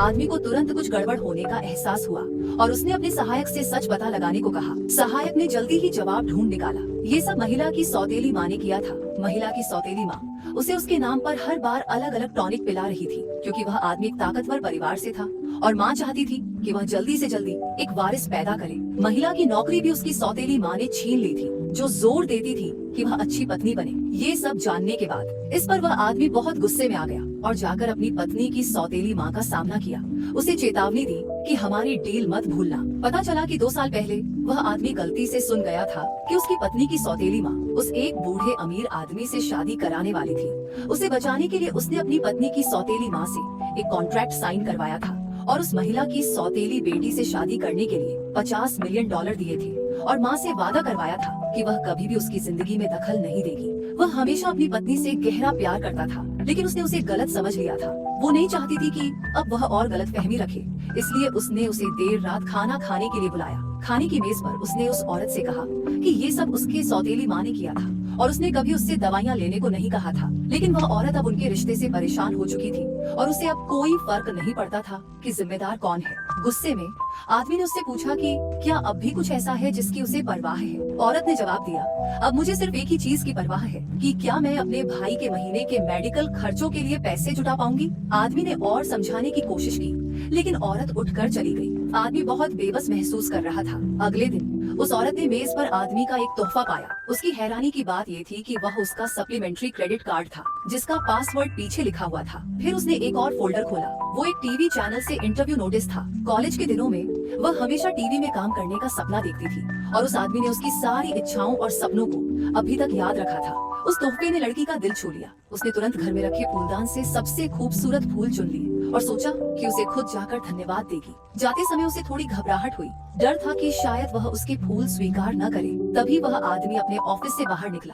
आदमी को तुरंत कुछ गड़बड़ होने का एहसास हुआ और उसने अपने सहायक से सच पता लगाने को कहा। सहायक ने जल्दी ही जवाब ढूंढ निकाला। ये सब महिला की सौतेली माँ ने किया था। महिला की सौतेली माँ उसे उसके नाम पर हर बार अलग अलग टॉनिक पिला रही थी, क्योंकि वह आदमी एक ताकतवर परिवार से था और माँ चाहती थी कि वह जल्दी से जल्दी एक वारिस पैदा करे। महिला की नौकरी भी उसकी सौतेली माँ ने छीन ली थी, जो जोर देती थी कि वह अच्छी पत्नी बने। ये सब जानने के बाद इस पर वह आदमी बहुत गुस्से में आ गया और जाकर अपनी पत्नी की सौतेली माँ का सामना किया। उसे चेतावनी दी कि हमारी डील मत भूलना। पता चला कि 2 साल पहले वह आदमी गलती से सुन गया था कि उसकी पत्नी की सौतेली माँ उस एक बूढ़े अमीर आदमी से शादी कराने वाली थी। उसे बचाने के लिए उसने अपनी पत्नी की सौतेली माँ से एक कॉन्ट्रैक्ट साइन करवाया था और उस महिला की सौतेली बेटी से शादी करने के लिए $50 मिलियन दिए थे और माँ से वादा करवाया था कि वह कभी भी उसकी जिंदगी में दखल नहीं देगी। वह हमेशा अपनी पत्नी से गहरा प्यार करता था, लेकिन उसने उसे गलत समझ लिया था। वो नहीं चाहती थी कि अब वह और गलत फहमी रखे, इसलिए उसने उसे देर रात खाना खाने के लिए बुलाया। खाने की मेज पर उसने उस औरत से कहा कि ये सब उसके सौतेली माँ ने किया था और उसने कभी उससे दवाइयाँ लेने को नहीं कहा था। लेकिन वह औरत अब उनके रिश्ते से परेशान हो चुकी थी और उसे अब कोई फर्क नहीं पड़ता था कि जिम्मेदार कौन है। गुस्से में आदमी ने उससे पूछा कि क्या अब भी कुछ ऐसा है जिसकी उसे परवाह है। औरत ने जवाब दिया, अब मुझे सिर्फ एक ही चीज की परवाह है कि क्या मैं अपने भाई के महीने के मेडिकल खर्चों के लिए पैसे जुटा पाऊंगी। आदमी ने और समझाने की कोशिश की, लेकिन औरत उठकर चली गई। आदमी बहुत बेबस महसूस कर रहा था। अगले दिन उस औरत ने मेज पर आदमी का एक तोहफा पाया। उसकी हैरानी की बात ये थी कि वह उसका सप्लीमेंट्री क्रेडिट कार्ड था, जिसका पासवर्ड पीछे लिखा हुआ था। फिर उसने एक और फोल्डर खोला। वो एक टीवी चैनल से इंटरव्यू नोटिस था। कॉलेज के दिनों में वह हमेशा टीवी में काम करने का सपना देखती थी और उस आदमी ने उसकी सारी इच्छाओं और सपनों को अभी तक याद रखा था। उस तोहफे ने लड़की का दिल छू लिया। उसने तुरंत घर में रखे फूलदान से सबसे खूबसूरत फूल चुन लिए और सोचा कि उसे खुद जाकर धन्यवाद देगी। जाते समय उसे थोड़ी घबराहट हुई। डर था कि शायद वह उसके फूल स्वीकार न करे। तभी वह आदमी अपने ऑफिस से बाहर निकला